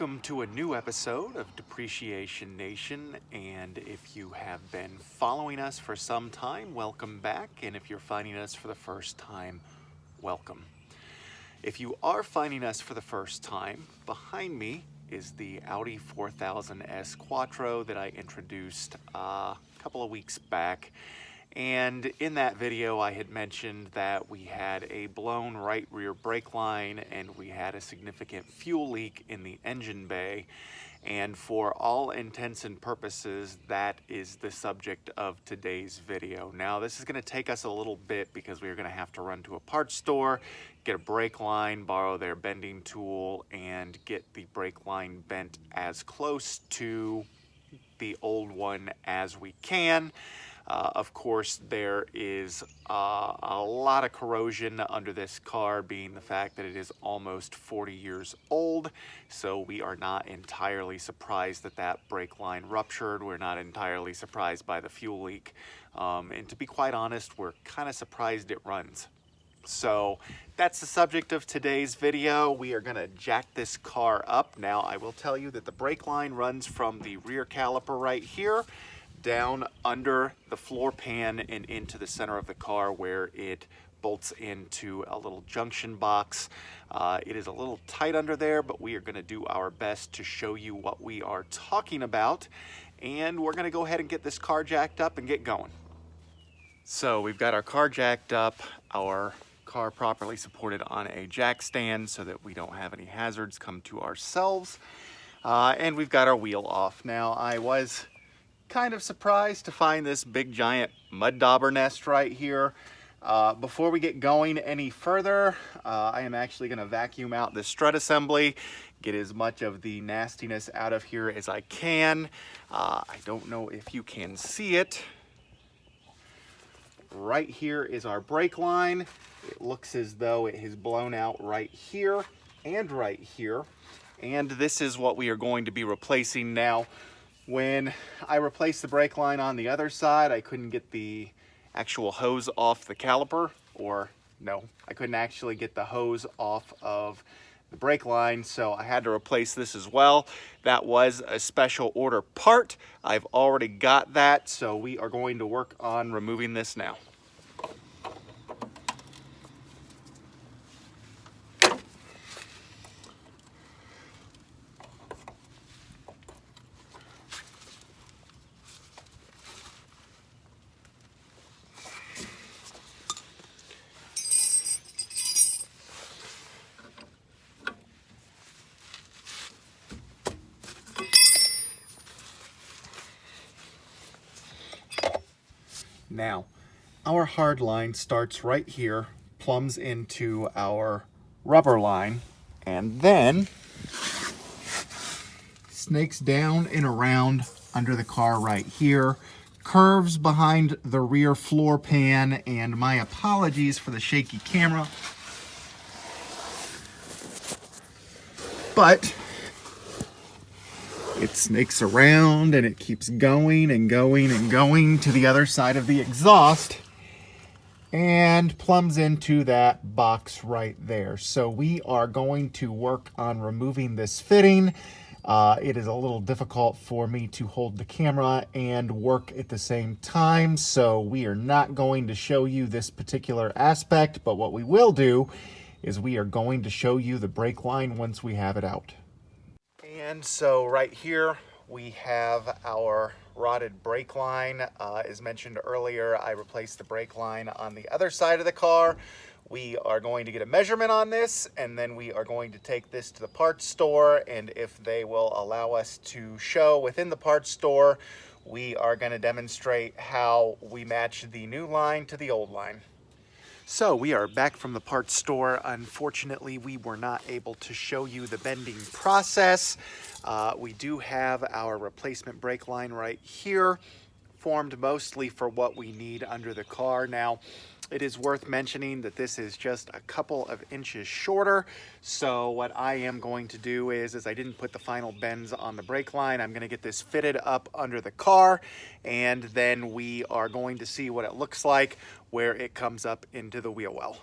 Welcome to a new episode of Depreciation Nation, and if you have been following us for some time, welcome back, and if you're finding us for the first time, welcome. If you are finding us for the first time, behind me is the Audi 4000S Quattro that I introduced a couple of weeks back. And in that video, I had mentioned that we had a blown right rear brake line and we had a significant fuel leak in the engine bay. And for all intents and purposes, that is the subject of today's video. Now, this is going to take us a little bit because we are going to have to run to a parts store, get a brake line, borrow their bending tool, and get the brake line bent as close to the old one as we can. Of course, there is a lot of corrosion under this car, being the fact that it is almost 40 years old. So we are not entirely surprised that that brake line ruptured. We're not entirely surprised by the fuel leak. And to be quite honest, we're kind of surprised it runs. So that's the subject of today's video. We are going to jack this car up. Now, I will tell you that the brake line runs from the rear caliper right here down under the floor pan and into the center of the car where it bolts into a little junction box. It is a little tight under there, but we are going to do our best to show you what we are talking about. And we're going to go ahead and get this car jacked up and get going. So we've got our car jacked up, our car properly supported on a jack stand so that we don't have any hazards come to ourselves. And we've got our wheel off. Now, I was kind of surprised to find this big giant mud dauber nest right here. Before we get going any further, I am actually going to vacuum out this strut assembly, get as much of the nastiness out of here as I can. I don't know if you can see it. Right here is our brake line. It looks as though it has blown out right here and right here. And this is what we are going to be replacing now. When I replaced the brake line on the other side, I couldn't get the actual hose off the caliper, or no, I couldn't actually get the hose off of the brake line, so I had to replace this as well. That was a special order part. I've already got that, so we are going to work on removing this now. Now, our hard line starts right here, plumbs into our rubber line, and then snakes down and around under the car right here, curves behind the rear floor pan, and my apologies for the shaky camera, but it snakes around and it keeps going and going and going to the other side of the exhaust and plumbs into that box right there. So we are going to work on removing this fitting. It is a little difficult for me to hold the camera and work at the same time, so we are not going to show you this particular aspect, but what we will do is we are going to show you the brake line once we have it out. And so right here we have our rotted brake line. As mentioned earlier, I replaced the brake line on the other side of the car. We are going to get a measurement on this, and then we are going to take this to the parts store, and if they will allow us to show within the parts store, we are going to demonstrate how we match the new line to the old line. So we are back from the parts store. Unfortunately, we were not able to show you the bending process. We do have our replacement brake line right here, formed mostly for what we need under the car. Now, it is worth mentioning that this is just a couple of inches shorter. So what I am going to do is I didn't put the final bends on the brake line. I'm going to get this fitted up under the car, and then we are going to see what it looks like where it comes up into the wheel well.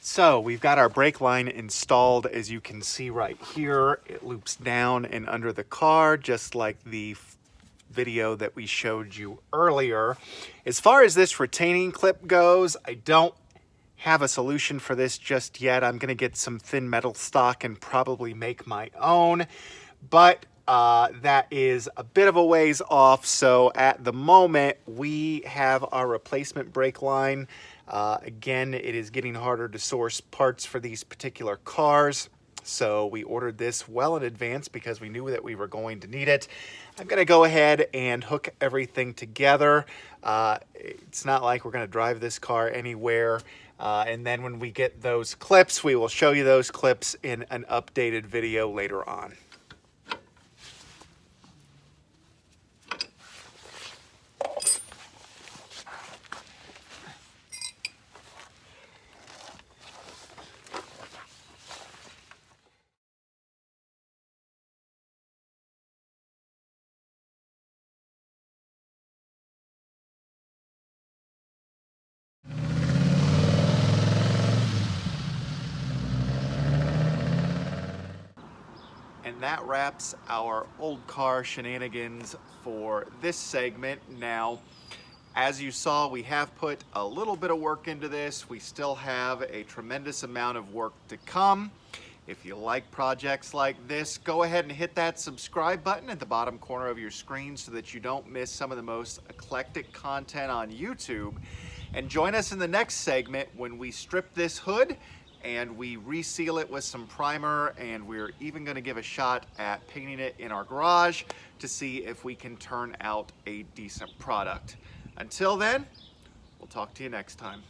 So we've got our brake line installed, as you can see right here. It loops down and under the car, just like the video that we showed you earlier. As far as this retaining clip goes, I don't have a solution for this just yet. I'm gonna get some thin metal stock and probably make my own, but that is a bit of a ways off. So at the moment, we have our replacement brake line. Again, it is getting harder to source parts for these particular cars. So we ordered this well in advance because we knew that we were going to need it. I'm gonna go ahead and hook everything together. It's not like we're gonna drive this car anywhere. And then when we get those clips, we will show you those clips in an updated video later on. And that wraps our old car shenanigans for this segment. Now, as you saw, we have put a little bit of work into this. We still have a tremendous amount of work to come. If you like projects like this, go ahead and hit that subscribe button at the bottom corner of your screen so that you don't miss some of the most eclectic content on YouTube. And join us in the next segment when we strip this hood and we reseal it with some primer, and we're even going to give a shot at painting it in our garage to see if we can turn out a decent product. Until then, we'll talk to you next time.